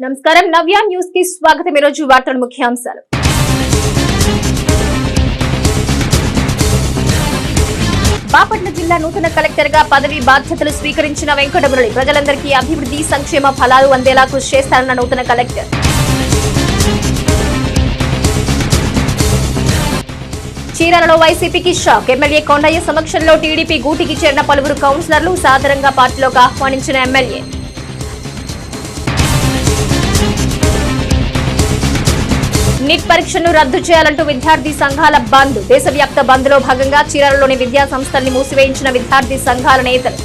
నమస్కారం నవ్య న్యూస్ కి స్వాగతం। ఈ రోజు వార్తల ముఖ్యాంశాలు। బాపట్ల జిల్లా నూతన కలెక్టర్ గా పదవి బాధ్యతలు స్వీకరించిన వెంకటమురళి ప్రజలందరికీ అభివృద్ధి సంక్షేమ ఫలాలు అందేలా కృషి చేస్తారన్న నూతన కలెక్టర్। చీరాలలో వైసీపీకి షాక్। ఎమ్మెల్యే కొండయ్య సమక్షంలో టీడీపీ గూటికి చేరిన పలువురు కౌన్సిలర్లు సాదరంగా పార్టీలోకి ఆహ్వానించిన ఎమ్మెల్యే। నీట్ పరీక్షను రద్దు చేయాలంటూ విద్యార్థి సంఘాల బంద్। దేశవ్యాప్త బంద్ లో భాగంగా చీరాలలోని విద్యా సంస్థల్ని మూసివేయించిన విద్యార్థి సంఘాల నేతలు।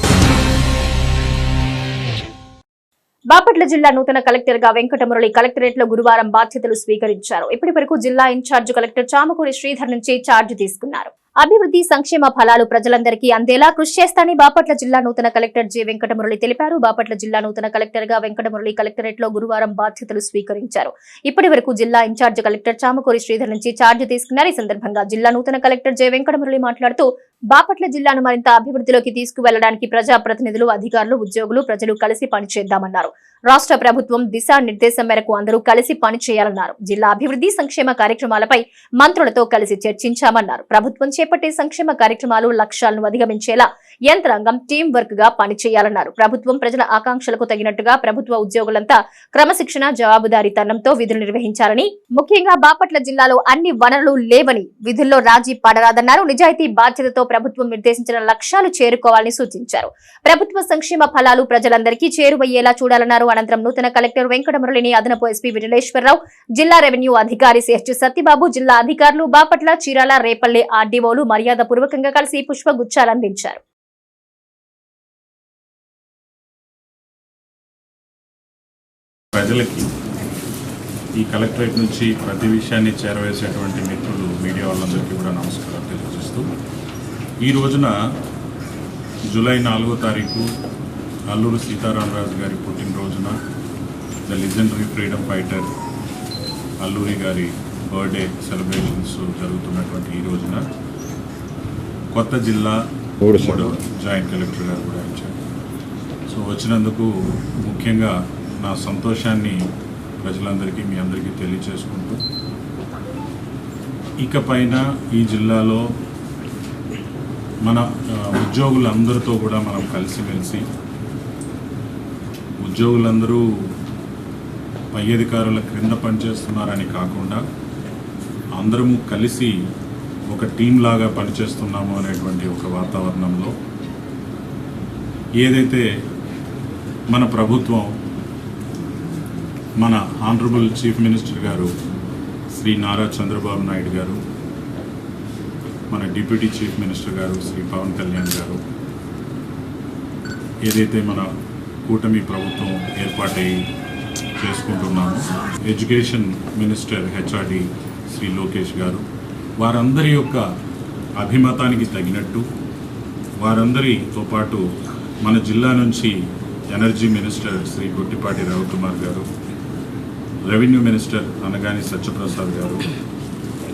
బాపట్ల జిల్లా నూతన కలెక్టర్ గా వెంకటమురళి కలెక్టరేట్ లో గురువారం బాధ్యతలు స్వీకరించారు। ఇప్పటి వరకు జిల్లా ఇన్ఛార్జ్ కలెక్టర్ చామకూరి శ్రీధర్ నుంచి ఛార్జ్ తీసుకున్నారు। అభివృద్ధి సంక్షేమ ఫలాలు ప్రజలందరికీ అందేలా కృషి చేస్తానని బాపట్ల జిల్లా నూతన కలెక్టర్ జె వెంకటమురళి తెలిపారు। బాపట్ల జిల్లా నూతన కలెక్టర్ గా వెంకటమురళి కలెక్టరేట్ లో గురువారం బాధ్యతలు స్వీకరించారు। ఇప్పటి వరకు జిల్లా ఇన్ఛార్జ్ కలెక్టర్ చామకూరి శ్రీధర్ నుంచి ఛార్జ్ తీసుకున్నారు। ఈ సందర్భంగా జిల్లా నూతన కలెక్టర్ జె వెంకటమురళి మాట్లాడుతూ బాపట్ల జిల్లాను మరింత అభివృద్ధిలోకి తీసుకువెళ్లడానికి ప్రజాప్రతినిధులు, అధికారులు, ఉద్యోగులు, ప్రజలు కలిసి పనిచేద్దామన్నారు। రాష్ట్ర ప్రభుత్వం దిశా నిర్దేశం మేరకు అందరూ కలిసి పనిచేయాలన్నారు। జిల్లా అభివృద్ధి సంక్షేమ కార్యక్రమాలపై మంత్రులతో కలిసి చర్చించామన్నారు। ప్రభుత్వం చేపట్టే సంక్షేమ కార్యక్రమాలు లక్ష్యాలను అధిగమించేలా యంత్రాంగం టీం వర్క్ గా పనిచేయాలన్నారు। ప్రభుత్వం ప్రజల ఆకాంక్షలకు తగినట్టుగా ప్రభుత్వ ఉద్యోగులంతా క్రమశిక్షణ, జవాబుదారీతనంతో విధులు నిర్వహించాలని, ముఖ్యంగా బాపట్ల జిల్లాలో అన్ని వనరులు లేవని, విధుల్లో రాజీ పడరాదన్నారు। నిజాయితీ బాధ్యతతో ప్రభుత్వం నిర్దేశించిన లక్ష్యాలు చేరుకోవాలని సూచించారు। ప్రభుత్వ సంక్షేమ ఫలాలు ప్రజలందరికీ చేరువయ్యేలా చూడాలన్నారు। అనంతరం నూతన కలెక్టర్ వెంకటమురళిని అదనపు ఎస్పీ విఠలేశ్వరరావు, జిల్లా రెవెన్యూ అధికారి సిహెచ్ సత్యబాబు, జిల్లా అధికారులు, బాపట్ల, చీరాల, రేపల్లె ఆర్డీఓలు మర్యాద పూర్వకంగా కలిసి పుష్పగుచ్చాలు అందించారు। ప్రజలకి ఈ కలెక్టరేట్ నుంచి ప్రతి విషయాన్ని చేరవేసేటువంటి మిత్రులు, మీడియా వాళ్ళందరికీ కూడా నమస్కారం తెలియజేస్తూ, ఈ రోజున జూలై 4వ తారీఖు అల్లూరి సీతారామరాజు గారి పుట్టినరోజున the legendary freedom fighter Alluri గారి బర్త్డే సెలబ్రేషన్స్ జరుగుతున్నటువంటి ఈ రోజున కొత్త జిల్లా జాయింట్ కలెక్టర్ గారు కూడా ఇచ్చారు। సో వచ్చినందుకు ముఖ్యంగా నా సంతోషాన్ని ప్రజలందరికీ, మీ అందరికీ తెలియచేసుకుంటూ, ఇకపైన ఈ జిల్లాలో మన ఉద్యోగులందరితో కూడా మనం కలిసిమెలిసి, ఉద్యోగులందరూ పై అధికారుల క్రింద పనిచేస్తున్నారని కాకుండా అందరము కలిసి ఒక టీం లాగా పనిచేస్తున్నాము అనేటువంటి ఒక వాతావరణంలో ఏదైతే మన ప్రభుత్వం, మన ఆనరబుల్ చీఫ్ మినిస్టర్ గారు శ్రీ నారా చంద్రబాబు నాయుడు గారు, మన డిప్యూటీ చీఫ్ మినిస్టర్ గారు శ్రీ పవన్ కళ్యాణ్ గారు, ఏదైతే మన కూటమి ప్రభుత్వం ఏర్పాటై చేసుకుంటున్నామో, education minister HRD Shri Lokesh గారు, వారందరి యొక్క అభిమతానికి తగినట్టు, వారందరితో పాటు మన జిల్లా నుంచి ఎనర్జీ మినిస్టర్ శ్రీ గొట్టిపాటి రవికుమార్ గారు, రెవెన్యూ మినిస్టర్ అనగాని సత్యప్రసాద్ గారు,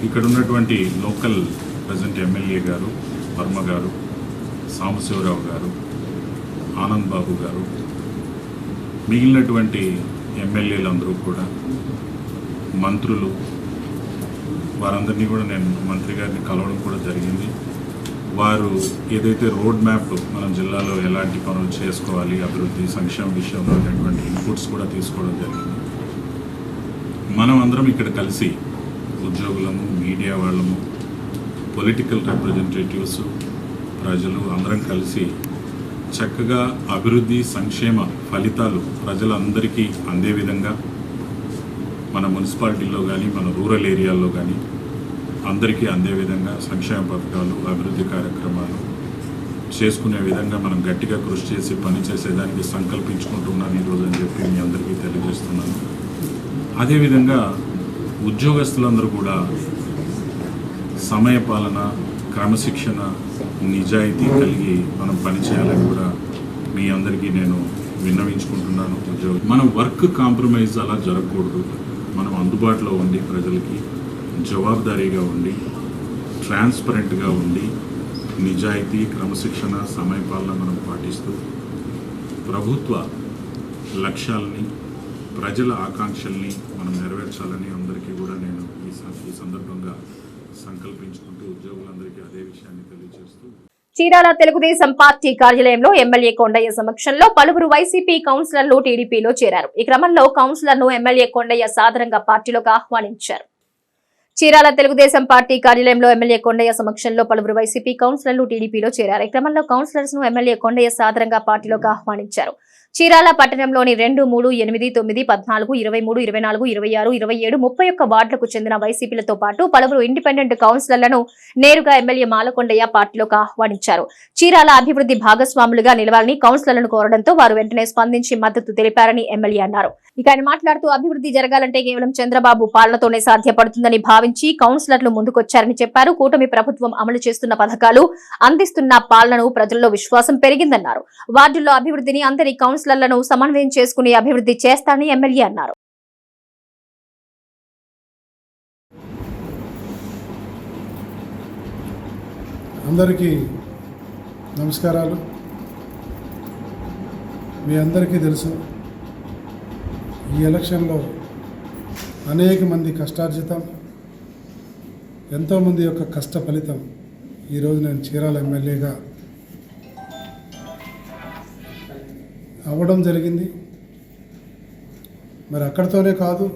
ఇక్కడ ఉన్నటువంటి లోకల్ ప్రజెంట్ ఎమ్మెల్యే గారు వర్మ గారు, సాంబశివరావు గారు, ఆనంద్ బాబు గారు, మిగిలినటువంటి ఎమ్మెల్యేలందరూ కూడా, మంత్రులు, వారందరినీ కూడా నేను మంత్రి గారిని కలవడం కూడా జరిగింది। వారు ఏదైతే రోడ్ మ్యాప్ మన జిల్లాలో ఎలాంటి పనులు చేసుకోవాలి, అభివృద్ధి సంక్షేమ విషయంలో ఉన్నటువంటి ఇన్పుట్స్ కూడా తీసుకోవడం జరిగింది। మనం అందరం ఇక్కడ కలిసి ఉద్యోగులము, మీడియా వాళ్ళము, పొలిటికల్ రిప్రజెంటేటివ్స్, ప్రజలు అందరం కలిసి చక్కగా అభివృద్ధి సంక్షేమ ఫలితాలు ప్రజలందరికీ అందే విధంగా, మన మున్సిపాలిటీలో కానీ మన రూరల్ ఏరియాల్లో కానీ అందరికీ అందే విధంగా సంక్షేమ పథకాలు, అభివృద్ధి కార్యక్రమాలు చేసుకునే విధంగా మనం గట్టిగా కృషి చేసి పనిచేసేదానికి సంకల్పించుకుంటున్నాను ఈరోజు అని చెప్పి మీ అందరికీ తెలియజేస్తున్నాను। అదేవిధంగా ఉద్యోగస్తులందరూ కూడా సమయపాలన, క్రమశిక్షణ, నిజాయితీ కలిగి మనం పనిచేయాలని కూడా మీ అందరికీ నేను విన్నవించుకుంటున్నాను। మన వర్క్ కాంప్రమైజ్ అలా జరగకూడదు। మనం అందుబాటులో ఉండి, ప్రజలకి జవాబుదారీగా ఉండి, ట్రాన్స్పరెంట్గా ఉండి, నిజాయితీ, క్రమశిక్షణ, సమయపాలన మనం పాటిస్తూ ప్రభుత్వ లక్ష్యాలని ప్రజల ఆకాంక్షల్ని మనం నెరవేర్చాలని అందరికీ కూడా నేను ఈ సందర్భంగా సంకల్పించుకుంటూ ఉద్యోగులందరికీ అదే విషయాన్ని తెలియజేస్తూ చీరాల తెలుగుదేశం పార్టీ కార్యాలయంలో ఎమ్మెల్యే కొండయ్య సమక్షంలో పలువురు వైసీపీ కౌన్సిలర్లు టీడీపీలో చేరారు. ఈ క్రమంలో కౌన్సిలర్ను ఎమ్మెల్యే కొండయ్య సాదరంగా పార్టీలోకి ఆహ్వానించారు. చీరాల తెలుగుదేశం పార్టీ కార్యాలయంలో ఎమ్మెల్యే కొండయ్య సమక్షంలో పలువురు వైసీపీ కౌన్సిలర్లు టీడీపీలో చేరారు. ఈ క్రమంలో కౌన్సిలర్స్ ను ఎమ్మెల్యే కొండయ్య సాదరంగా పార్టీలోకి ఆహ్వానించారు. చీరాల పట్టణంలోని 2, 3, 8, 9, 14, 23, 24, 26, 27, 31 వార్డులకు చెందిన వైసీపీలతో పాటు పలువురు ఇండిపెండెంట్ కౌన్సిలర్లను నేరుగా ఎమ్మెల్యే మాలకొండయ్య పార్టీలోకి ఆహ్వానించారు. చీరాల అభివృద్ధి భాగస్వాములుగా నిలవాలని కౌన్సిలర్లను కోరడంతో వారు వెంటనే స్పందించి మద్దతు తెలిపారని ఎమ్మెల్యే అన్నారు. ఇక ఆయన మాట్లాడుతూ అభివృద్ధి జరగాలంటే కేవలం చంద్రబాబు పాలనతోనే సాధ్యపడుతుందని భావించి కౌన్సిలర్లు ముందుకొచ్చారని చెప్పారు. కూటమి ప్రభుత్వం అమలు చేస్తున్న పథకాలు అందిస్తున్న పాలనను ప్రజల్లో విశ్వాసం పెరిగిందన్నారు. వార్డుల్లో అభివృద్ధిని అందరి కౌన్సిలర్లను సమన్వయం చేసుకుని అభివృద్ధి చేస్తారని ఎమ్మెల్యే అన్నారు. అందరికీ నమస్కారాలు. మీ అందరికీ తెలుసు, ఈ ఎలక్షన్లో అనేక మంది కష్టార్జితం, ఎంతోమంది యొక్క కష్ట ఫలితం ఈరోజు నేను చీరాల ఎమ్మెల్యేగా అవ్వడం జరిగింది. మరి అక్కడితోనే కాదు,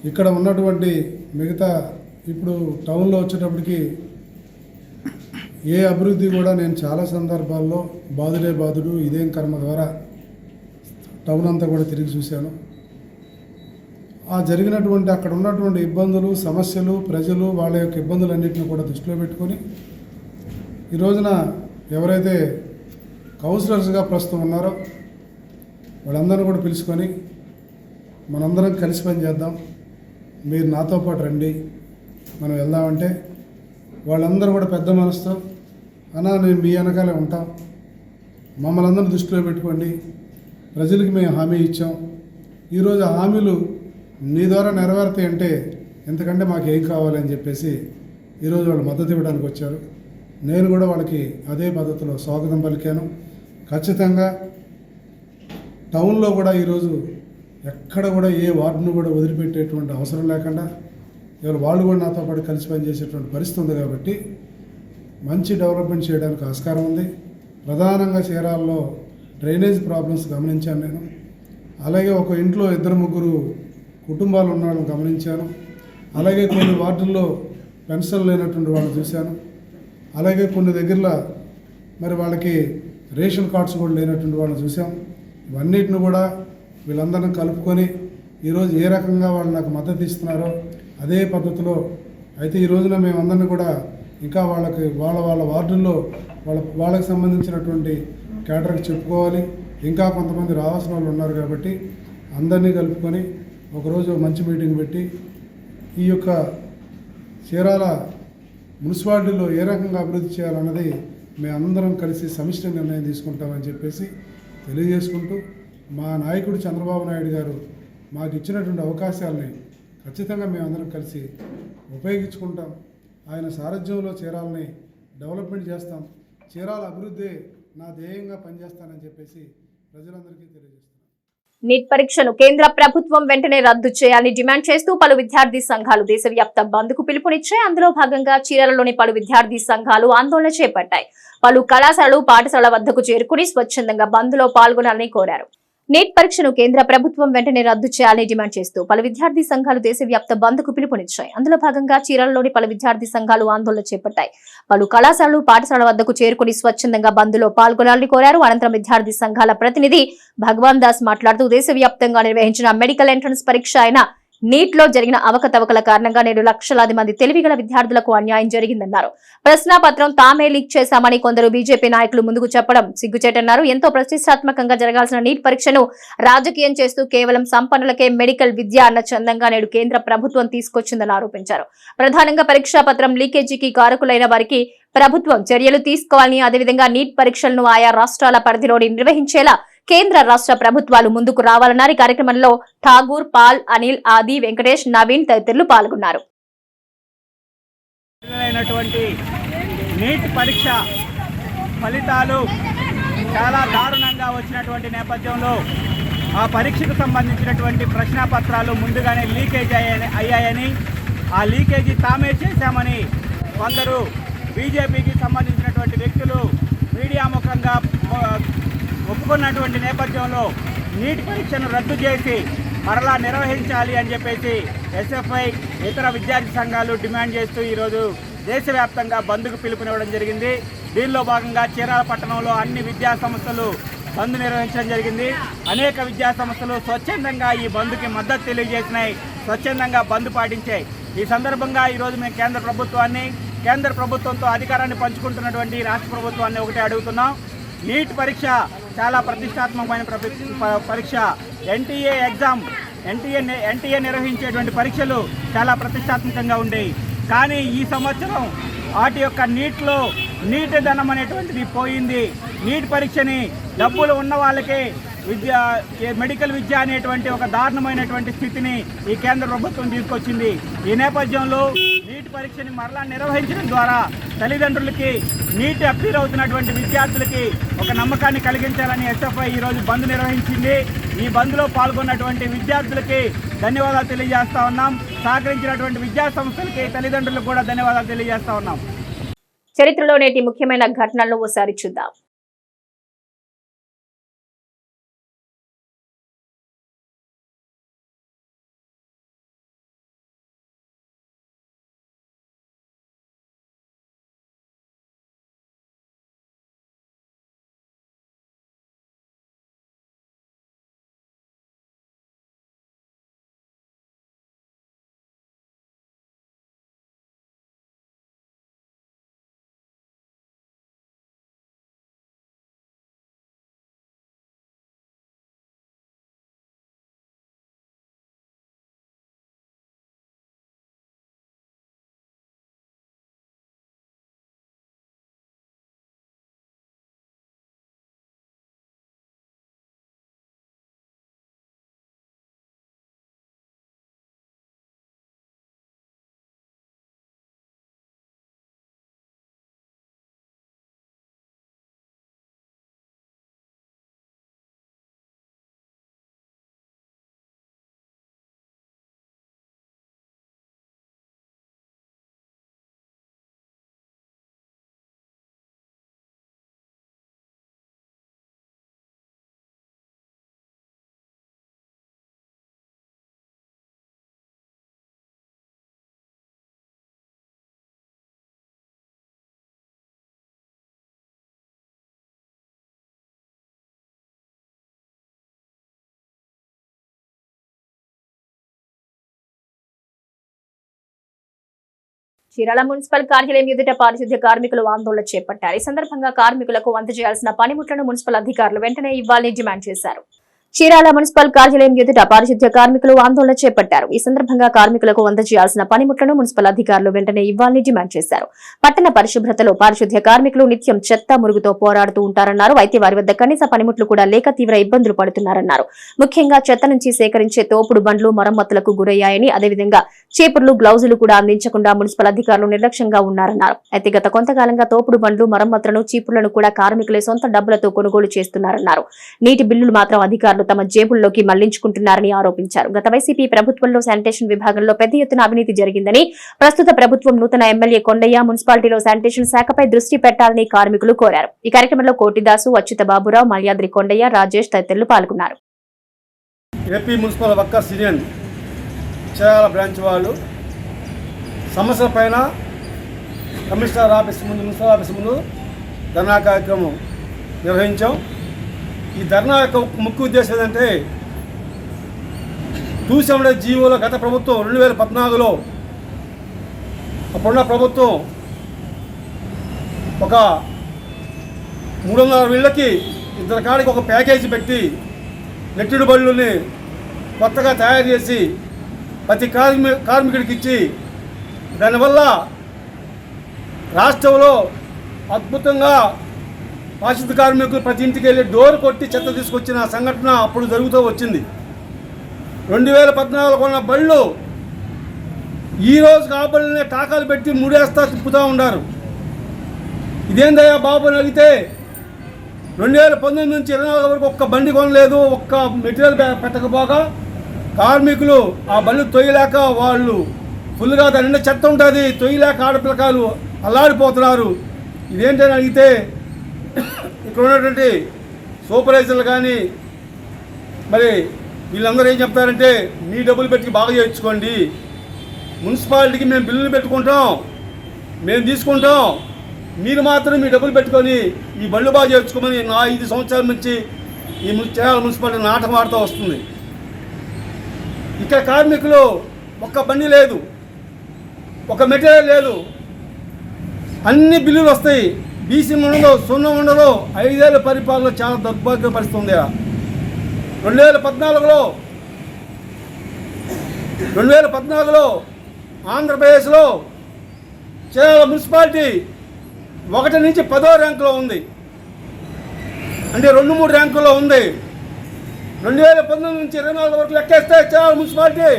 ఇక్కడ ఉన్నటువంటి మిగతా ఇప్పుడు టౌన్లో వచ్చేటప్పటికి ఏ అభివృద్ధి కూడా నేను చాలా సందర్భాల్లో బాధుడే బాధుడు ఇదేం కర్మ ద్వారా టౌన్ అంతా కూడా తిరిగి చూశాను. ఆ జరిగినటువంటి అక్కడ ఉన్నటువంటి ఇబ్బందులు, సమస్యలు, ప్రజలు వాళ్ళ యొక్క ఇబ్బందులన్నింటినీ కూడా దృష్టిలో పెట్టుకొని ఈ రోజున ఎవరైతే కౌన్సిలర్స్గా ప్రస్తుతం ఉన్నారో వాళ్ళందరినీ కూడా పిలుచుకొని మనందరం కలిసి పని చేద్దాం, మీరు నాతో పాటు రండి, మనం వెళ్దామంటే వాళ్ళందరూ కూడా పెద్ద మనసుతో అన్నా నేను మీ వెనకాలే ఉంటాం, మమ్మల్ని అందరూ దృష్టిలో పెట్టుకోండి, ప్రజలకి మేము హామీ ఇచ్చాం, ఈరోజు ఆ హామీలు నీ ద్వారా నెరవేరుతాయి అంటే ఎంతకంటే మాకు ఏం కావాలని చెప్పేసి ఈరోజు వాళ్ళు మద్దతు ఇవ్వడానికి వచ్చారు. నేను కూడా వాళ్ళకి అదే పద్ధతిలో స్వాగతం పలికాను. ఖచ్చితంగా టౌన్లో కూడా ఈరోజు ఎక్కడ కూడా ఏ వార్డును కూడా వదిలిపెట్టేటువంటి అవసరం లేకుండా ఇవాళ వాళ్ళు కూడా నాతో పాటు కలిసి పనిచేసేటువంటి పరిస్థితి ఉంది. కాబట్టి మంచి డెవలప్మెంట్ చేయడానికి ఆస్కారం ఉంది. ప్రధానంగా చీరాల్లో డ్రైనేజ్ ప్రాబ్లమ్స్ గమనించాను నేను. అలాగే ఒక ఇంట్లో 2-3 కుటుంబాలు ఉన్న వాళ్ళని గమనించాను. అలాగే కొన్ని వార్డుల్లో పెన్షన్ లేనటువంటి వాళ్ళని చూశాను. అలాగే కొన్ని దగ్గరలో మరి వాళ్ళకి రేషన్ కార్డ్స్ కూడా లేనటువంటి వాళ్ళని చూసాం. ఇవన్నిటిని కూడా వీళ్ళందరినీ కలుపుకొని ఈరోజు ఏ రకంగా వాళ్ళు నాకు మద్దతు ఇస్తున్నారో అదే పద్ధతిలో అయితే ఈ రోజున మేమందరినీ కూడా ఇంకా వాళ్ళకి వాళ్ళ వార్డుల్లో వాళ్ళకి సంబంధించినటువంటి కేటర్కి చెప్పుకోవాలి. ఇంకా కొంతమంది రావాల్సిన వాళ్ళు ఉన్నారు కాబట్టి అందరినీ కలుపుకొని ఒకరోజు మంచి మీటింగ్ పెట్టి ఈ యొక్క చీరాల మున్సిపాలిటీలో ఏ రకంగా అభివృద్ధి చేయాలన్నది మేమందరం కలిసి సమిష్టి నిర్ణయం తీసుకుంటామని చెప్పేసి తెలియజేసుకుంటూ మా నాయకుడు చంద్రబాబు నాయుడు గారు మాకు ఇచ్చినటువంటి అవకాశాలని ఖచ్చితంగా మేమందరం కలిసి ఉపయోగించుకుంటాం. ఆయన సారథ్యంలో చీరాలని డెవలప్మెంట్ చేస్తాం, చీరాల అభివృద్ధి నా ధ్యేయంగా పనిచేస్తానని చెప్పేసి ప్రజలందరికీ తెలియజేస్తాను. నీట్ పరీక్షను కేంద్ర ప్రభుత్వం వెంటనే రద్దు చేయాలని డిమాండ్ చేస్తూ పలు విద్యార్థి సంఘాలు దేశవ్యాప్త బంద్కు పిలుపునిచ్చాయి. అందులో భాగంగా చీరాలలోని పలు విద్యార్థి సంఘాలు ఆందోళన చేపట్టాయి. పలు కళాశాలలు, పాఠశాలల వద్దకు చేరుకుని స్వచ్ఛందంగా బంద్లో పాల్గొనాలని కోరారు. నీట్ పరీక్షను కేంద్ర ప్రభుత్వం వెంటనే రద్దు చేయాలని డిమాండ్ చేస్తూ పలు విద్యార్థి సంఘాలు దేశవ్యాప్త బంద్కు పిలుపునిచ్చాయి. అందులో భాగంగా చీరాలలోని పలు విద్యార్థి సంఘాలు ఆందోళన చేపట్టాయి. పలు కళాశాలలు, పాఠశాలల వద్దకు చేరుకుని స్వచ్ఛందంగా బంద్లో పాల్గొనాలని కోరారు. అనంతరం విద్యార్థి సంఘాల ప్రతినిధి భగవాన్ దాస్ మాట్లాడుతూ దేశవ్యాప్తంగా నిర్వహించిన మెడికల్ ఎంట్రన్స్ పరీక్ష అయిన నీట్ లో జరిగిన అవకతవకల కారణంగా నేడు లక్షలాది మంది తెలివిగల విద్యార్థులకు అన్యాయం జరిగిందన్నారు. ప్రశ్నాపత్రం తామే లీక్ చేశామని కొందరు బీజేపీ నాయకులు ముందుకు చెప్పడం సిగ్గుచేటన్నారు. ఎంతో ప్రతిష్టాత్మకంగా జరగాల్సిన నీట్ పరీక్షను రాజకీయం చేస్తూ కేవలం సంపన్నులకే మెడికల్ విద్య అన్న చందంగా నేడు కేంద్ర ప్రభుత్వం తీసుకొచ్చిందని ఆరోపించారు. ప్రధానంగా పరీక్షాపత్రం లీకేజీకి కారకులైన వారికి ప్రభుత్వం చర్యలు తీసుకోవాలని, అదేవిధంగా నీట్ పరీక్షలను ఆయా రాష్ట్రాల పరిధిలోని నిర్వహించేలా కేంద్ర రాష్ట్ర ప్రభుత్వాలు ముందుకు రావాలన్నారు. ఈ కార్యక్రమంలో ఠాగూర్, పాల్, అనిల్, ఆది, వెంకటేష్, నవీన్ తదితరులు పాల్గొన్నారు. నీట్ పరీక్ష ఫలితాలు చాలా దారుణంగా వచ్చినటువంటి నేపథ్యంలో ఆ పరీక్షకు సంబంధించినటువంటి ప్రశ్నాపత్రాలు ముందుగానే లీకేజ్ అయ్యాయని, ఆ లీకేజీ తామే చేశామని కొందరు బీజేపీకి సంబంధించినటువంటి వ్యక్తులు మీడియా ముఖంగా ఒప్పుకున్నటువంటి నేపథ్యంలో నీట్ పరీక్షను రద్దు చేసి మరలా నిర్వహించాలి అని చెప్పేసి ఎస్ఎఫ్ఐ ఇతర విద్యార్థి సంఘాలు డిమాండ్ చేస్తూ ఈరోజు దేశవ్యాప్తంగా బంద్కు పిలుపునివ్వడం జరిగింది. దీనిలో భాగంగా చీరాల పట్టణంలో అన్ని విద్యా సంస్థలు బంద్ నిర్వహించడం జరిగింది. అనేక విద్యా సంస్థలు స్వచ్ఛందంగా ఈ బంద్కి మద్దతు తెలియజేసినాయి, స్వచ్ఛందంగా బంద్ పాటించాయి. ఈ సందర్భంగా ఈరోజు మేము కేంద్ర ప్రభుత్వంతో అధికారాన్ని పంచుకుంటున్నటువంటి రాష్ట్ర ప్రభుత్వాన్ని ఒకటే అడుగుతున్నాం. నీట్ పరీక్ష చాలా ప్రతిష్టాత్మకమైన పరీక్ష. ఎన్టీఏ నిర్వహించేటువంటి పరీక్షలు చాలా ప్రతిష్టాత్మకంగా ఉండేవి. కానీ ఈ సంవత్సరం వాటి యొక్క నీట్ ధనం అనేటువంటిది పోయింది. నీట్ పరీక్షని డబ్బులు ఉన్న వాళ్ళకే మెడికల్ విద్య అనేటువంటి ఒక దారుణమైనటువంటి స్థితిని ఈ కేంద్ర ప్రభుత్వం తీసుకొచ్చింది. ఈ నేపథ్యంలో నీట్ పరీక్షని మరలా నిర్వహించడం ద్వారా తల్లిదండ్రులకి నీట్ అప్పీల్ అవుతున్నటువంటి విద్యార్థులకి ఒక నమ్మకాన్ని కలిగించాలని ఎస్ఎఫ్ఐ ఈరోజు బంద్ నిర్వహించింది. ఈ బంద్లో పాల్గొన్నటువంటి విద్యార్థులకి ధన్యవాదాలు తెలియజేస్తా ఉన్నాం. సహకరించినటువంటి విద్యా సంస్థలకి తల్లిదండ్రులకు కూడా ధన్యవాదాలు తెలియజేస్తా ఉన్నాం. చరిత్రలో నేటి ముఖ్యమైన ఘటనలను ఓసారి చూద్దాం. చీరాల మున్సిపల్ కార్యాలయం ఎదుట పారిశుద్ధ్య కార్మికులు ఆందోళన చేపట్టారు. ఈ సందర్భంగా కార్మికులకు అందజేయాల్సిన పనిముట్లను మున్సిపల్ అధికారులు వెంటనే ఇవ్వాలని డిమాండ్ చేశారు. చీరాల మున్సిపల్ కార్యాలయం ఎదుట పారిశుద్ధ్య కార్మికులు ఆందోళన చేపట్టారు. ఈ సందర్భంగా కార్మికులకు అందజేయాల్సిన పనిముట్లను మున్సిపల్ అధికారులు వెంటనే ఇవ్వాలని డిమాండ్ చేశారు. పట్టణ పరిశుభ్రతలో పారిశుద్ధ్య కార్మికులు నిత్యం చెత్త మురుగుతో పోరాడుతూ ఉంటారన్నారు. అయితే వారి వద్ద కనీస పనిముట్లు కూడా లేక తీవ్ర ఇబ్బందులు పడుతున్నారన్నారు. ముఖ్యంగా చెత్త నుంచి సేకరించే తోపుడు బండ్లు మరమ్మతులకు గురయ్యాయని, అదేవిధంగా చీపుర్లు, గ్లౌజులు కూడా అందించకుండా మున్సిపల్ అధికారులు నిర్లక్ష్యంగా ఉన్నారన్నారు. అయితే గత కొంతకాలంగా తోపుడు బండ్లు, మరమ్మతులను, చీపుర్లను కూడా కార్మికులే సొంత డబ్బులతో కొనుగోలు చేస్తున్నారన్నారు. నీటి బిల్లులు మాత్రం అధికారులు తమ జేబుల్లోకి మళ్లించుకుంటున్నారని ఆరోపించారు. గత వైసీపీ ప్రభుత్వంలో శానిటేషన్ విభాగంలో పెద్ద ఎత్తున అవినీతి జరిగిందని, ప్రస్తుత ప్రభుత్వం నూతన ఎమ్మెల్యే కొండయ్య మున్సిపాలిటీలో శానిటేషన్ శాఖపై దృష్టి పెట్టాలని కార్మికులు కోరారు. ఈ కార్యక్రమంలో కోటిదాసు, అచ్యుత బాబురావు, మల్యాద్రి కొండయ్య, రాజేష్ తదితరులు పాల్గొన్నారు. AP municipal workers union Chirala branch వాళ్ళు సమస్యల పైన కమిషనర్ ఆఫీస్ ముందు, మున్సిపల్ ఆఫీస్ ముందు ధర్నా కార్యక్రమం నిర్వహించాం. ఈ ధర్నా యొక్క ముఖ్య ఉద్దేశం ఏంటంటే 270 జీవోలో గత ప్రభుత్వం 2014లో అప్పుడున్న ప్రభుత్వం ఒక 300 వీళ్ళకి ఇద్దరు కాడికి ఒక ప్యాకేజీ పెట్టి నెట్టుడు బళ్ళుని కొత్తగా తయారు చేసి ప్రతి కార్మికుడికి ఇచ్చి దానివల్ల రాష్ట్రంలో అద్భుతంగా పారిశుద్ధ కార్మికులు ప్రతి ఇంటికి వెళ్ళి డోర్ కొట్టి చెత్త తీసుకొచ్చిన సంఘటన అప్పుడు జరుగుతూ వచ్చింది. 2014 కొన్న బళ్ళు ఈరోజు కాబడినే టాకాలు పెట్టి ముడేస్తా తిప్పుతూ ఉన్నారు. ఇదేందయ్యా బాబు అని అడిగితే 2019 నుంచి 24 వరకు ఒక్క బండి కొనలేదు, ఒక్క మెటీరియల్ పెట్టకపోగా కార్మికులు ఆ బండ్లు తొయ్యలేక వాళ్ళు ఫుల్గా దాని నిండా చెత్త ఉంటుంది, తొయ్యలేక ఆడపిల్లకాయలు అల్లాడిపోతున్నారు. ఇదేంటని అడిగితే ఇక్కడ ఉన్నటువంటి సూపర్వైజర్లు కానీ మరి వీళ్ళందరూ ఏం చెప్తారంటే మీ డబ్బులు పెట్టి బాగా చేయించుకోండి, మున్సిపాలిటీకి మేము బిల్లులు పెట్టుకుంటాం, మేము తీసుకుంటాం, మీరు మాత్రం మీ డబ్బులు పెట్టుకొని ఈ బళ్ళు బాగా చేయించుకోమని 5 సంవత్సరాల నుంచి ఈ చేయాల మున్సిపాలిటీ నాటకం ఆడుతూ వస్తుంది. ఇక్కడ కార్మికులు ఒక్క బండి లేదు, ఒక మెటీరియల్ లేదు, అన్ని బిల్లులు వస్తాయి, బీసీ ఉండదు, సున్నం ఉండదు. 5 ఏళ్ళ పరిపాలన చాలా దౌర్భాగ్య పరిస్థితి ఉంది. 2014లో ఆంధ్రప్రదేశ్లో చేయాల మున్సిపాలిటీ 1 నుంచి 10వ ర్యాంకులో ఉంది, అంటే 2-3 ర్యాంకుల్లో ఉంది. 2019 నుంచి 24 వరకు లెక్కేస్తే చేయాల మున్సిపాలిటీ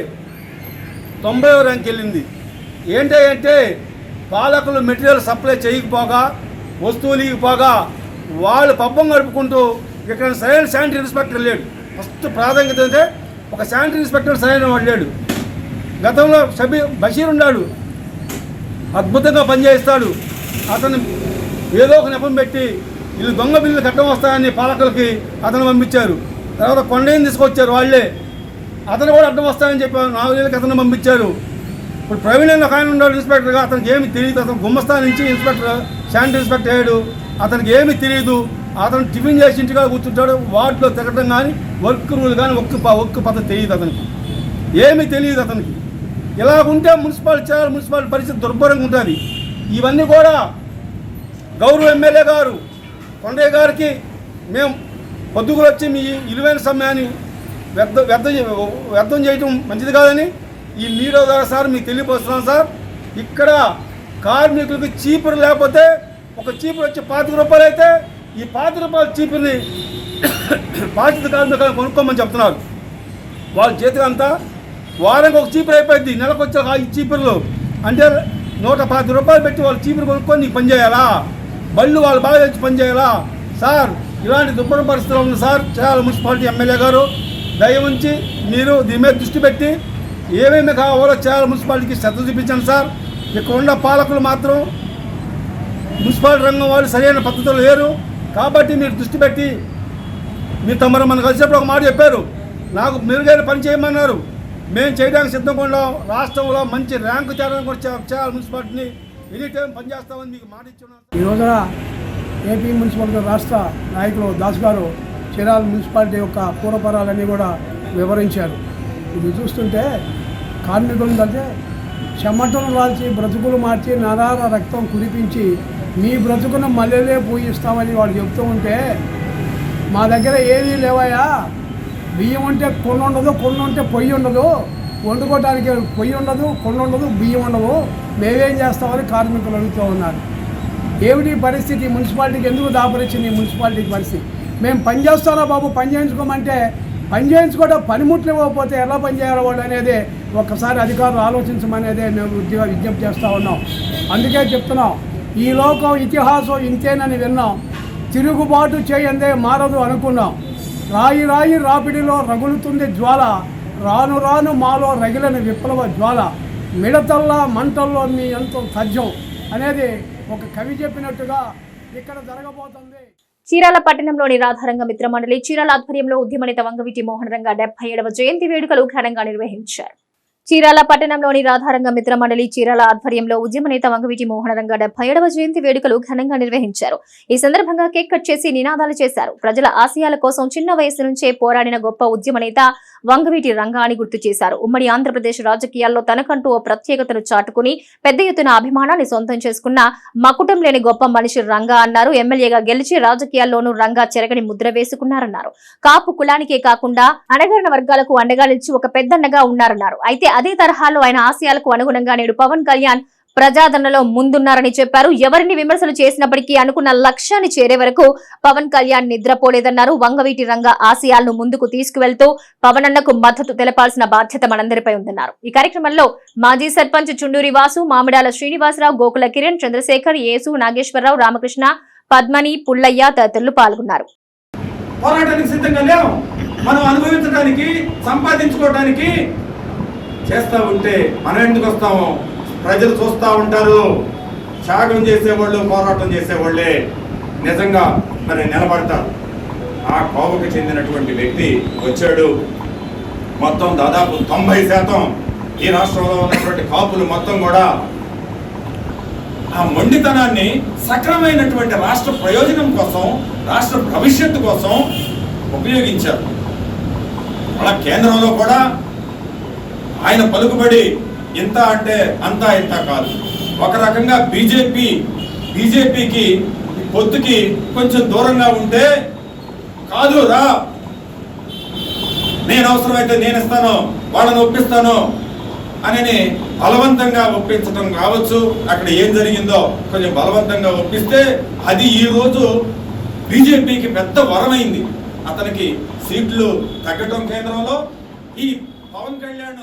90వ ర్యాంక్ వెళ్ళింది. ఏంటంటే పాలకులు మెటీరియల్ సప్లై చేయకపోగా, వస్తువులు ఇవ్వకపోగా వాళ్ళు పబ్బం గడుపుకుంటూ ఇక్కడ సరైన శానిటరీ ఇన్స్పెక్టర్ లేడు. ఫస్ట్ ప్రాధాన్యత అంటే ఒక శానిటరీ ఇన్స్పెక్టర్ సరైన వాడు లేడు. గతంలో బషీర్ ఉన్నాడు, అద్భుతంగా పనిచేస్తాడు. అతను ఏదో ఒక నెపం పెట్టి వీళ్ళు దొంగ బిల్లులు కట్టడం వస్తాయని పాలకులకి అతను పంపించారు. తర్వాత కొండని తీసుకొచ్చారు వాళ్ళే, అతను కూడా అడ్డం వస్తాయని చెప్పారు, 4 ఏళ్ళకి అతను పంపించారు. ఇప్పుడు ప్రవీణ్ ఒక ఆయన ఉన్నాడు ఇన్స్పెక్టర్గా, అతనికి ఏమి తెలియదు. అతను గుమ్మస్తా నుంచి ఇన్స్పెక్టర్ శానిటరీ ఇన్స్పెక్టర్ అయ్యాడు, అతనికి ఏమి తెలియదు. అతను టిఫిన్ చేసి ఇంటిగా కూర్చుంటాడు, వార్డులో తిరగడం కానీ వర్క్ రూల్ కానీ ఒక్క పద్ధతి తెలియదు, అతనికి ఏమీ తెలియదు. అతనికి ఇలా ఉంటే మున్సిపాలిటీ పరిస్థితి దుర్భరంగా ఉంటుంది. ఇవన్నీ కూడా గౌరవ ఎమ్మెల్యే గారు కొండయ్య గారికి మేము పొద్దుగులు వచ్చి మీ విలువైన సమయాన్ని వ్యర్థం చేయటం మంచిది కాదని ఈ మీడియా ద్వారా సార్ మీకు తెలియపరుస్తున్నాం సార్. ఇక్కడ కార్మికులకు చీపురు లేకపోతే ఒక చీపురు వచ్చి 25 రూపాయలు అయితే ఈ 25 రూపాయల చీపురుని బాధిత కార్మికులను కొనుక్కోమని చెప్తున్నారు. వాళ్ళ చేతికి అంతా వారానికి ఒక చీపురు అయిపోయింది, నెలకు వచ్చే ఈ చీపుర్లు అంటే 110 రూపాయలు పెట్టి వాళ్ళు చీపురు కొనుక్కొని నీకు పనిచేయాలా, బళ్ళు వాళ్ళు బాగా తెచ్చి పనిచేయాలా సార్? ఇలాంటి దుర్భర పరిస్థితులు ఉంది సార్. చేయాలి మున్సిపాలిటీ ఎమ్మెల్యే గారు దయ ఉంచి మీరు దీని మీద దృష్టి పెట్టి ఏమేమి కావాలో చేయాలి మున్సిపాలిటీకి శ్రద్ధ చూపించండి సార్. ఇక్కడ ఉన్న పాలకులు మాత్రం మున్సిపాలిటీ రంగం వాళ్ళు సరైన పద్ధతులు లేరు కాబట్టి మీరు దృష్టి పెట్టి మీరు తమరు మనం కలిసినప్పుడు ఒక మాట చెప్పారు, నాకు మెరుగైన పని చేయమన్నారు. మేము చేయడానికి సిద్ధంగా ఉన్నాం. రాష్ట్రంలో మంచి ర్యాంకు చేయడానికి కూడా చేయాలి మున్సిపాలిటీని ఎనీ టైం పనిచేస్తామని మీకు మాట ఇచ్చున్నాం. ఈ రోజున ఏపీ మున్సిపాలిటీ రాష్ట్ర నాయకులు దాస్ గారు చీరాల మున్సిపాలిటీ యొక్క పూర్వపరాలన్నీ కూడా వివరించారు. ఇది చూస్తుంటే కార్మికులంటే చెమటలు రాల్చి బ్రతుకులు మార్చి నరాల రక్తం కురిపించి మీ బ్రతుకును మల్లెలే పూజిస్తామని వాళ్ళు చెప్తూ ఉంటే మా దగ్గర ఏమీ లేవయా, బియ్యం ఉంటే కొన్ని ఉండదు, కొన్ని ఉంటే పొయ్యి ఉండదు, వండుకోవడానికి పొయ్యి ఉండదు, కొన్ని ఉండదు, బియ్యం ఉండవు, మేమేం చేస్తామని కార్మికులు అడుగుతూ ఉన్నారు. ఏమిటి పరిస్థితి? మున్సిపాలిటీకి ఎందుకు దాపరిచింది మున్సిపాలిటీకి పరిస్థితి? మేము పని చేస్తారా బాబు, పని చేయించుకోమంటే పని చేయించుకోవడం పనిముట్లు ఇవ్వకపోతే ఎలా పని చేయాలి వాళ్ళు అనేది ఒక్కసారి అధికారులు ఆలోచించమనేదే మేము విజ్ఞప్తి చేస్తూ ఉన్నాం. అందుకే చెప్తున్నాం, ఈ లోకం ఇతిహాసం ఇంతేనని విన్నాం, తిరుగుబాటు చేయందే మారదు అనుకున్నాం. రాయి రాయి రాపిడిలో రగులుతుంది జ్వాల, రాను రాను మాలో రగిలని విప్లవ జ్వాల, మిడతల్లా మంటల్లో మీ ఎంతో సజ్జం అనేది ఒక కవి చెప్పినట్టుగా ఇక్కడ జరగబోతుంది. చీరాల పట్టణంలోని రాధారంగ మిత్ర మండలి చీరాల ఆధ్వర్యంలో ఉద్యమనేత వంగవీటి మోహన్ రంగ 77వ జయంతి వేడుకలు ఘనంగా నిర్వహించారు. చీరాల పట్టణంలోని రాధారంగ మిత్ర మండలి చీరాల ఆధ్వర్యంలో ఉద్యమనేత వంగవీటి మోహన్ రంగ 77వ జయంతి వేడుకలు ఘనంగా నిర్వహించారు. ఈ సందర్భంగా కేక్ కట్ చేసి నినాదాలు చేశారు. ప్రజల ఆశయాల కోసం చిన్న వయసు నుంచే పోరాడిన గొప్ప ఉద్యమనేత వంగవీటి రంగా అని గుర్తు చేశారు. ఉమ్మడి ఆంధ్రప్రదేశ్ రాజకీయాల్లో తనకంటూ ఓ ప్రత్యేకతను చాటుకుని పెద్ద ఎత్తున అభిమానాన్ని సొంతం చేసుకున్న మకుటం లేని గొప్ప మనిషి రంగా అన్నారు. ఎమ్మెల్యేగా గెలిచి రాజకీయాల్లోనూ రంగా చెరగని ముద్ర వేసుకున్నారన్నారు. కాపు కులానికే కాకుండా అణగారిన వర్గాలకు అండగా నిలిచి ఒక పెద్దన్నగా ఉన్నారన్నారు. అయితే అదే తరహాలో ఆయన ఆశయాలకు అనుగుణంగా నేడు పవన్ కళ్యాణ్ ప్రజాదరణలో ముందున్నారని చెప్పారు. ఎవరిని విమర్శలు చేసినప్పటికీ అనుకున్న లక్ష్యాన్ని చేరే వరకు పవన్ కళ్యాణ్ నిద్రపోలేదన్నారు. వంగవీటి రంగ ఆశయాలను ముందుకు తీసుకువెళ్తూ పవన్ అన్నకు మద్దతు తెలపాల్సిన బాధ్యత మనందరిపై ఉందన్నారు. ఈ కార్యక్రమంలో మాజీ సర్పంచ్ చుండూరి వాసు, మామిడాల శ్రీనివాసరావు, గోకుల కిరణ్, చంద్రశేఖర్, యేసు, నాగేశ్వరరావు, రామకృష్ణ, పద్మని, పుల్లయ్య తదితరులు పాల్గొన్నారు. పోరాటానికి సిద్ధంగా లేవు. మనం అనుభవించడానికి, సంపాదించుకోవడానికి చేస్తూ ఉంటే మనం ఎందుకు వస్తాము? ప్రజలు చూస్తూ ఉంటారు. త్యాగం చేసేవాళ్ళు, పోరాటం చేసేవాళ్ళే నిజంగా మరి నిలబడతారు. ఆ కోవకు చెందినటువంటి వ్యక్తి వచ్చాడు. మొత్తం దాదాపు 90% ఈ రాష్ట్రంలో ఉన్నటువంటి కాపులు మొత్తం కూడా ఆ మొండితనాన్ని సక్రమైనటువంటి రాష్ట్ర ప్రయోజనం కోసం, రాష్ట్ర భవిష్యత్తు కోసం ఉపయోగించారు. అలా కేంద్రంలో కూడా ఆయన పలుకుబడి ఇంత అంటే అంతా ఇంత కాదు. ఒక రకంగా బీజేపీకి పొత్తుకి కొంచెం దూరంగా ఉంటే, కాదు రా, నేను అవసరమైతే నేను ఇస్తాను, వాళ్ళని ఒప్పిస్తాను అని బలవంతంగా ఒప్పించడం కావచ్చు. అక్కడ ఏం జరిగిందో కొంచెం బలవంతంగా ఒప్పిస్తే అది ఈరోజు బీజేపీకి పెద్ద వరమైంది. అతనికి సీట్లు తగ్గటం కేంద్రంలో ఈ పవన్ కళ్యాణ్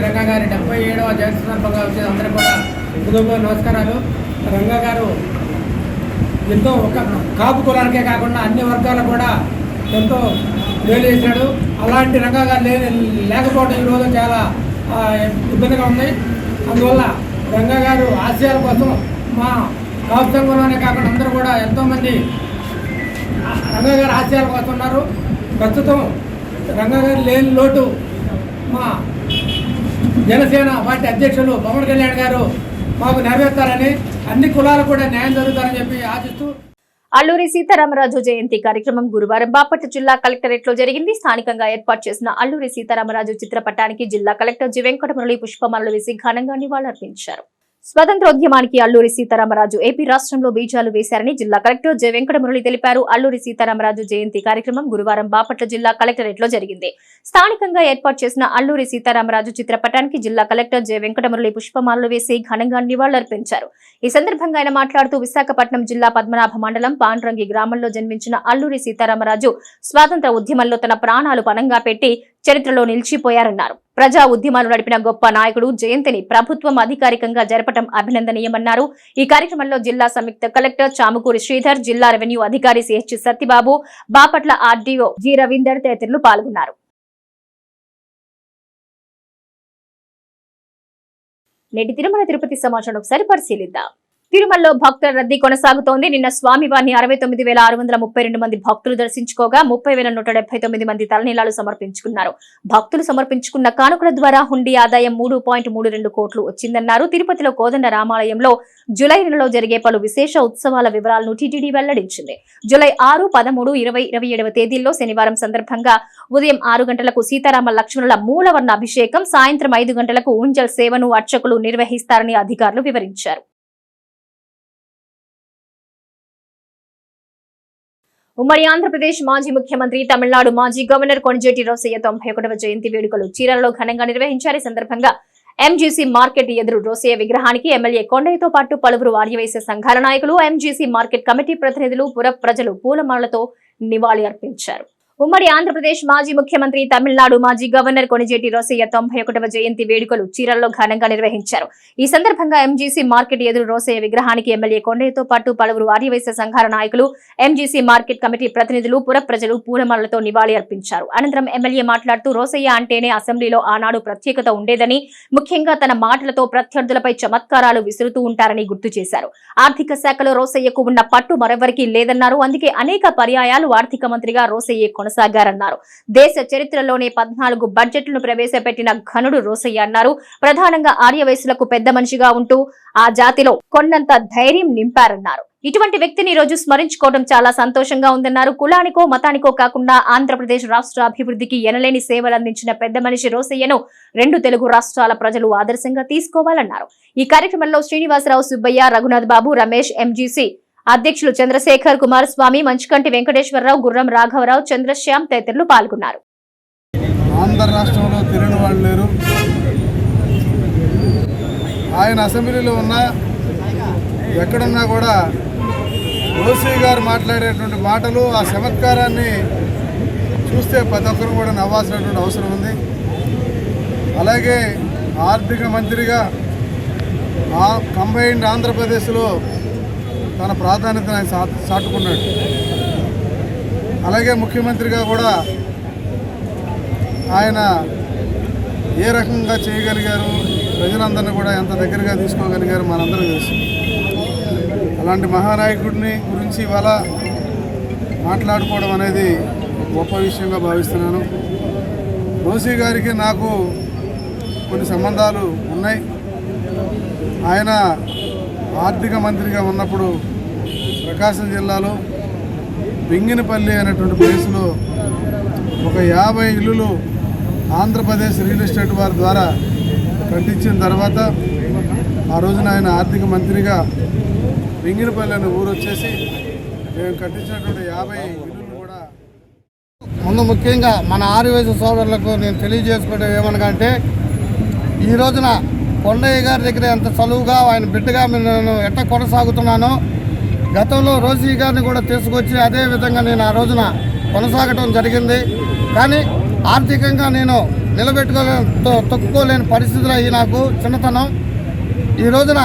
రంగా గారి 77వ జయంతి సందర్భంగా వచ్చే అందరూ కూడా హృదయపూర్వక నమస్కారాలు. రంగా గారు ఎంతో ఒక కాపు కులానికే కాకుండా అన్ని వర్గాలకు కూడా ఎంతో మేలు చేశాడు. అలాంటి రంగా గారు లేకపోవడం ఈరోజు చాలా ఇబ్బందిగా ఉంది. అందువల్ల రంగా గారు ఆశయాల కోసం మా కాపు సంఘంలోనే కాకుండా అందరూ కూడా ఎంతోమంది రంగా గారు ఆశయాల కోసం ఉన్నారు. ప్రస్తుతం రంగా గారు లేని లోటు మా జనసేన పార్టీ అధ్యక్షులు పవన్ కళ్యాణ్ గారు మాకు నెరవేర్తారని, అన్ని కులాలకు కూడా న్యాయం జరుగుతారని చెప్పి ఆశిస్తూ. అల్లూరి సీతారామరాజు జయంతి కార్యక్రమం గురువారం బాపట్ల జిల్లా కలెక్టరేట్ లో జరిగింది. స్థానికంగా ఏర్పాటు చేసిన అల్లూరి సీతారామరాజు చిత్రపటానికి జిల్లా కలెక్టర్ జి వెంకటమురళి పుష్పమాలలు వేసి ఘనంగా నివాళులర్పించారు. స్వతంత్రోద్యమానికి అల్లూరి సీతారామరాజు ఏపీ రాష్ట్రంలో బీజాలు వేశారని జిల్లా కలెక్టర్ జె వెంకటమురళి తెలిపారు. అల్లూరి సీతారామరాజు జయంతి కార్యక్రమం గురువారం బాపట్ల జిల్లా కలెక్టరేట్ లో జరిగింది. స్థానికంగా ఏర్పాటు చేసిన అల్లూరి సీతారామరాజు చిత్రపటానికి జిల్లా కలెక్టర్ జె వెంకటమురళి పుష్పమాలలు వేసి ఘనంగా నివాళులర్పించారు. ఈ సందర్భంగా ఆయన మాట్లాడుతూ విశాఖపట్నం జిల్లా పద్మనాభ మండలం పాండ్రంగి గ్రామంలో జన్మించిన అల్లూరి సీతారామరాజు స్వాతంత్ర ఉద్యమంలో తన ప్రాణాలు పణంగా పెట్టి చరిత్రలో నిలిచిపోయారన్నారు. ప్రజా ఉద్యమాలు నడిపిన గొప్ప నాయకుడు జయంతిని ప్రభుత్వం అధికారికంగా జరపడం అభినందనీయమన్నారు. ఈ కార్యక్రమంలో జిల్లా సంయుక్త కలెక్టర్ చాముకూరి శ్రీధర్, జిల్లా రెవెన్యూ అధికారి CH Satyababu, Bapatla RDO G Ravinder తదితరులు పాల్గొన్నారు. నేటి తిరుమల తిరుపతి సమాచారం ఒకసారి పరిశీలిద్దాం. తిరుమలలో భక్తుల రద్దీ కొనసాగుతోంది. నిన్న స్వామివారిని 69,632 మంది భక్తులు దర్శించుకోగా 30,179 మంది తలనీలాలు సమర్పించుకున్నారు. భక్తులు సమర్పించుకున్న కానుకల ద్వారా హుండీ ఆదాయం 3.32 కోట్లు వచ్చిందన్నారు. తిరుపతిలో కోదండ రామాలయంలో జూలై నెలలో జరిగే పలు విశేష ఉత్సవాల వివరాలను టీటీడీ వెల్లడించింది. జూలై 6, 13, 20, 27 తేదీల్లో శనివారం సందర్భంగా ఉదయం 6 గంటలకు సీతారామ లక్ష్మణుల మూలవర్ణ అభిషేకం, సాయంత్రం 5 గంటలకు ఊంజల్ సేవను అర్చకులు నిర్వహిస్తారని అధికారులు వివరించారు. ఉమ్మడి ఆంధ్రప్రదేశ్ మాజీ ముఖ్యమంత్రి, తమిళనాడు మాజీ గవర్నర్ కొణిజేటి రోసయ్య 91వ జయంతి వేడుకలు చీరాలలో ఘనంగా నిర్వహించారు. ఈ సందర్భంగా ఎంజీసీ మార్కెట్ ఎదురు రోసయ్య విగ్రహానికి ఎమ్మెల్యే కొండయ్యతో పాటు పలువురు ఆర్యవైశ్య సంఘాల నాయకులు, ఎంజీసీ మార్కెట్ కమిటీ ప్రతినిధులు, పుర ప్రజలు పూలమాలతో నివాళి అర్పించారు. ఉమ్మడి ఆంధ్రప్రదేశ్ మాజీ ముఖ్యమంత్రి, తమిళనాడు మాజీ గవర్నర్ కొణిజేటి రోసయ్య 91వ జయంతి వేడుకలు చీరాలలో ఘనంగా నిర్వహించారు. ఈ సందర్భంగా ఎంజీసీ మార్కెట్ ఎదురు రోసయ్య విగ్రహానికి ఎమ్మెల్యే కొండయ్యతో పాటు పలువురు ఆర్యవైశ్య సంఘాల నాయకులు, ఎంజీసీ మార్కెట్ కమిటీ ప్రతినిధులు, పుర ప్రజలు పూలమాలతో నివాళి అర్పించారు. అనంతరం ఎమ్మెల్యే మాట్లాడుతూ రోసయ్య అంటేనే అసెంబ్లీలో ఆనాడు ప్రత్యేకత ఉండేదని, ముఖ్యంగా తన మాటలతో ప్రత్యర్థులపై చమత్కారాలు విసురుతూ ఉంటారని గుర్తు చేశారు. ఆర్థిక శాఖలో రోసయ్యకు ఉన్న పట్టు మరెవరికీ లేదన్నారు. అందుకే అనేక పర్యాయాలు ఆర్థిక మంత్రిగా రోసయ్య కొనసాగారన్నారు. దేశ చరిత్రలోనే 14 బడ్జెట్లను ప్రవేశపెట్టిన ఘనుడు రోసయ్య అన్నారు. ప్రధానంగా ఆర్యవైశ్యులకు పెద్ద మనిషిగా ఉంటూ ఆ జాతిలో కొన్నంత ధైర్యం నింపారన్నారు. ఇటువంటి వ్యక్తిని రోజు స్మరించుకోవడం చాలా సంతోషంగా ఉందన్నారు. కులానికో మతానికో కాకుండా ఆంధ్రప్రదేశ్ రాష్ట్ర అభివృద్ధికి ఎనలేని సేవలు అందించిన పెద్ద మనిషి రోసయ్యను 2 తెలుగు రాష్ట్రాల ప్రజలు ఆదర్శంగా తీసుకోవాలన్నారు. ఈ కార్యక్రమంలో శ్రీనివాసరావు, సుబ్బయ్య, రఘునాథ్ బాబు, రమేష్, ఎంజీసీ అధ్యక్షులు చంద్రశేఖర్, కుమారస్వామి, మంచుకంటి వెంకటేశ్వరరావు, గుర్రం రాఘవరావు, చంద్రశ్యామ్ తదితరులు పాల్గొన్నారు. ఆంధ్ర రాష్ట్రంలో తిరిగిన వాళ్ళు లేరు. ఆయన అసెంబ్లీలో ఉన్నా ఎక్కడున్నా కూడా రోసయ్య గారు మాట్లాడేటువంటి మాటలు, ఆ చమత్కారాన్ని చూస్తే ప్రతి ఒక్కరు కూడా నవ్వాల్సినటువంటి అవసరం ఉంది. అలాగే ఆర్థిక మంత్రిగా కంబైన్డ్ ఆంధ్రప్రదేశ్లో తన ప్రాధాన్యతను ఆయన చాటుకున్నాడు. అలాగే ముఖ్యమంత్రిగా కూడా ఆయన ఏ రకంగా చేయగలిగారు, ప్రజలందరినీ కూడా ఎంత దగ్గరగా తీసుకోగలిగారు మనందరూ తెలుసు. అలాంటి మహానాయకుడిని గురించి ఇవాళ మాట్లాడుకోవడం అనేది గొప్ప విషయంగా భావిస్తున్నాను. రోసీ గారికి నాకు కొన్ని సంబంధాలు ఉన్నాయి. ఆయన ఆర్థిక మంత్రిగా ఉన్నప్పుడు ప్రకాశం జిల్లాలో బింగినపల్లి అనేటువంటి ప్లేస్లో ఒక 50 ఇల్లులు ఆంధ్రప్రదేశ్ రియల్ ఎస్టేట్ వారి ద్వారా కట్టించిన తర్వాత ఆ రోజున ఆయన ఆర్థిక మంత్రిగా బింగినపల్లి అనే ఊరు వచ్చేసి మేము కట్టించినటువంటి 50 ఇల్లులు కూడా. ముందు ముఖ్యంగా మన ఆదివాసీ సోదరులకు నేను తెలియజేసుకోవడం ఏమనగంటే, ఈ రోజున కొండయ్య గారి దగ్గర ఎంత చలువుగా ఆయన బిడ్డగా నేను ఎట్లా కొనసాగుతున్నానో, గతంలో రోసీ గారిని కూడా తీసుకొచ్చి అదే విధంగా నేను ఆ రోజున కొనసాగటం జరిగింది. కానీ ఆర్థికంగా నేను తొక్కుకోలేని పరిస్థితులు అయ్యి నాకు చిన్నతనం. ఈ రోజున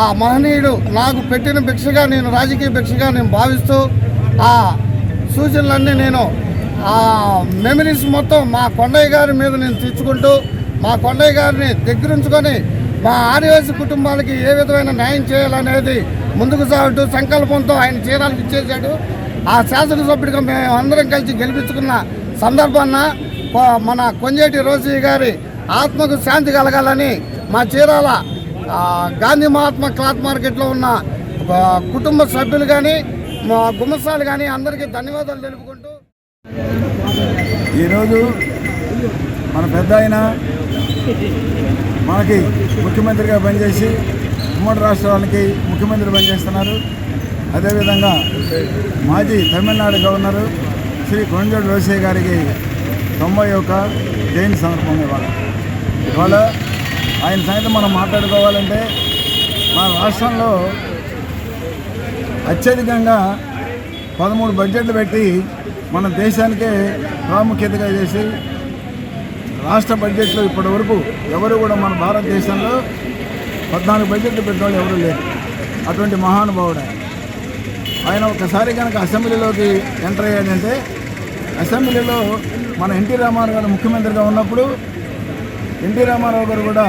ఆ మహనీయుడు నాకు పెట్టిన భిక్షగా నేను రాజకీయ భిక్షగా నేను భావిస్తూ ఆ సూచనలన్నీ నేను ఆ మెమరీస్ మొత్తం మా కొండయ్య గారి మీద నేను తెచ్చుకుంటూ మా కొండయ్య గారిని దగ్గరుంచుకొని మా ఆదివాసీ కుటుంబాలకి ఏ విధమైన న్యాయం చేయాలనేది ముందుకు సాగుతూ సంకల్పంతో ఆయన చీరాలకు ఇచ్చేసాడు. ఆ శాసనసభ్యుడిగా మేము అందరం కలిసి గెలిపించుకున్న సందర్భాన మన కొంజేటి రోసీ గారి ఆత్మకు శాంతి కలగాలని మా చీరాల గాంధీ మహాత్మా క్లాత్ మార్కెట్లో ఉన్న కుటుంబ సభ్యులు కానీ మా గుమస్తాలు కానీ అందరికీ ధన్యవాదాలు తెలుపుకుంటూ, ఈరోజు మన పెద్ద ఆయన మనకి ముఖ్యమంత్రిగా పనిచేసి ఉమ్మడి రాష్ట్రాలకి ముఖ్యమంత్రి పనిచేస్తున్నారు. అదేవిధంగా మాజీ తమిళనాడు గవర్నరు శ్రీ కొంజేటి రోసయ్య గారికి 91 జయంతి సందర్భంగా ఇవాళ ఆయన సంగతి మనం మాట్లాడుకోవాలంటే, మన రాష్ట్రంలో అత్యధికంగా 13 బడ్జెట్లు పెట్టి మన దేశానికే ప్రాముఖ్యతగా చేసి రాష్ట్ర బడ్జెట్లో ఇప్పటి వరకు ఎవరు కూడా మన భారతదేశంలో 14 బడ్జెట్లు పెట్టిన వాళ్ళు ఎవరూ లేరు. అటువంటి మహానుభావుడు ఆయన ఒకసారి కనుక అసెంబ్లీలోకి ఎంటర్ అయ్యాడంటే, అసెంబ్లీలో మన ఎన్టీ రామారావు గారు ముఖ్యమంత్రిగా ఉన్నప్పుడు ఎన్టీ రామారావు గారు కూడా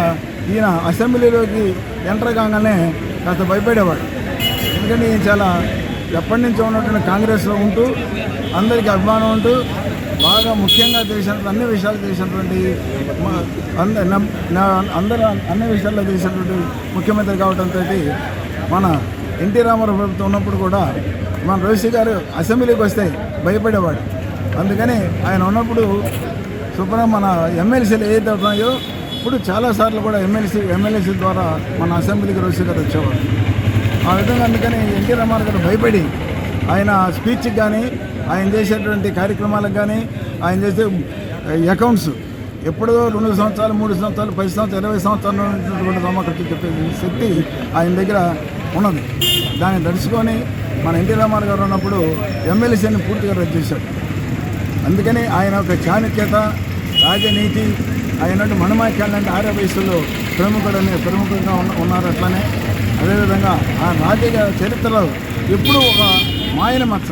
ఈయన అసెంబ్లీలోకి ఎంటర్ కాగానే కాస్త భయపడేవాడు. ఎందుకంటే ఈయన చాలా ఎప్పటి నుంచో ఉన్నటువంటి కాంగ్రెస్లో ఉంటూ అందరికీ అభిమానం ఉంటూ బాగా ముఖ్యంగా తెలిసినటువంటి అన్ని విషయాలు తెలిసినటువంటి అందరూ అన్ని విషయాల్లో తెలిసినటువంటి ముఖ్యమంత్రి కావడంతో మన ఎన్టీ రామారావు ప్రభుత్వం ఉన్నప్పుడు కూడా మన రోసీ గారు అసెంబ్లీకి వస్తే భయపడేవాడు. అందుకని ఆయన ఉన్నప్పుడు మన ఎమ్మెల్సీలు ఏదైతే ఉన్నాయో ఇప్పుడు చాలాసార్లు కూడా ఎమ్మెల్యేసీ ద్వారా మన అసెంబ్లీకి రోసీ గారు వచ్చేవాడు. ఆ విధంగా అందుకని ఎన్టీ రామారావు గారు భయపడి ఆయన స్పీచ్కి కానీ ఆయన చేసేటువంటి కార్యక్రమాలకు కానీ ఆయన చేసే అకౌంట్స్ ఎప్పుడో 2 సంవత్సరాలు 3 సంవత్సరాలు 10 సంవత్సరాలు 20 సంవత్సరాలు ఉన్నటువంటి సమకృతి చెప్పే శక్తి ఆయన దగ్గర ఉన్నది. దాన్ని దర్శుకొని మన ఎన్టీ రామారావు గారు ఉన్నప్పుడు ఎమ్మెల్యేసీని పూర్తిగా రద్దు చేశాడు. అందుకని ఆయన ఒక చాణక్యత, రాజనీతి, ఆయన మణిమాక్యాలంటే ఆర్య వయసులో ప్రముఖంగా ఉన్నారు. అట్లానే అదేవిధంగా ఆ రాజకీయ చరిత్రలో ఎప్పుడూ ఒక మాయన మచ్చ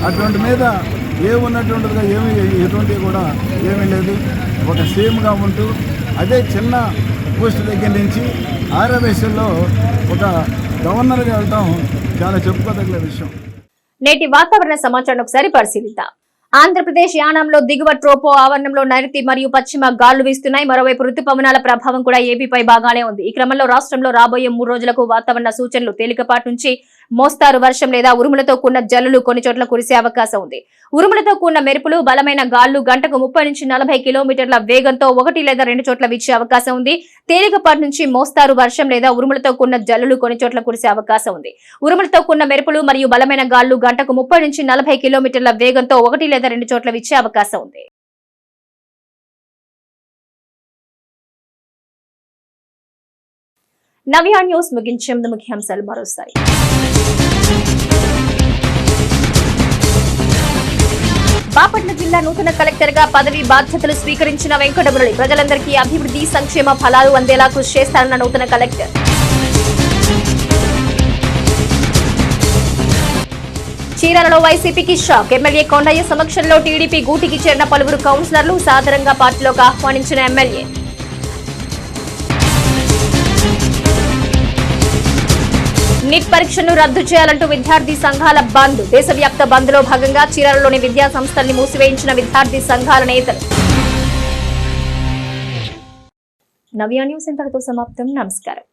అటువంటి మీద ఏమున్నటువంటిదిగా ఎటువంటివి కూడా ఏమీ లేదు. ఒక సీఎంగా ఉంటూ అదే చిన్న పోస్ట్ దగ్గర నుంచి ఆర్య వయసులో ఒక గవర్నర్గా వెళ్ళటం చాలా చెప్పుకోదగిన విషయం. నేటి వాతావరణ సమాచారం ఒకసారి పరిశీలిద్దాం. ఆంధ్రప్రదేశ్ యానాంలో దిగువ ట్రోపో ఆవరణంలో నైరుతి మరియు పశ్చిమ గాలులు వీస్తున్నాయి. మరోవైపు రుతుపవనాల ప్రభావం కూడా ఏపీపై బాగానే ఉంది. ఈ క్రమంలో రాష్ట్రంలో రాబోయే 3 రోజులకు వాతావరణ సూచనలు తేలికపాటి నుంచి మోస్తారు వర్షం లేదా ఉరుములతో కూడిన జల్లులు కొన్ని చోట్ల కురిసే అవకాశం ఉంది. ఉరుములతో కూడిన మెరుపులు, బలమైన గాళ్లు గంటకు 30 నుంచి 40 కిలోమీటర్ల వేగంతో 1 లేదా 2 చోట్ల వీచే అవకాశం ఉంది. తేలికపాటి నుంచి మోస్తారు వర్షం లేదా ఉరుములతో కూడిన జల్లులు కొన్ని చోట్ల కురిసే అవకాశం ఉంది. ఉరుములతో కూడిన మెరుపులు మరియు బలమైన గాళ్లు గంటకు 30 నుంచి 40 కిలోమీటర్ల వేగంతో 1 లేదా 2 చోట్ల వీచే అవకాశం ఉంది. నవ్య న్యూస్ ముగించే ముందు ముఖ్యాంశాలు మరోసారి. బాపట్ల జిల్లా నూతన కలెక్టర్ గా పదవి బాధ్యతలు స్వీకరించిన వెంకటమురళి ప్రజలందరికీ అభివృద్ధి సంక్షేమ ఫలాలు అందేలా కృషి చేస్తారన్న నూతన కలెక్టర్. చీరాలలో వైసీపీకి షాక్. ఎమ్మెల్యే కొండయ్య సమక్షంలో టీడీపీ గూటికి చేరిన పలువురు కౌన్సిలర్లు సాదరంగా పార్టీలోకి ఆహ్వానించిన ఎమ్మెల్యే. నీట్ పరీక్షను రద్దు చేయాలంటూ విద్యార్థి సంఘాల బంద్. దేశవ్యాప్త బంద్ లో భాగంగా చీరాలలోని విద్యా సంస్థల్ని మూసివేయించిన విద్యార్థి సంఘాల నేతలు. నవ్య న్యూస్ ఇంతటితో సమాప్తం. నమస్కారం.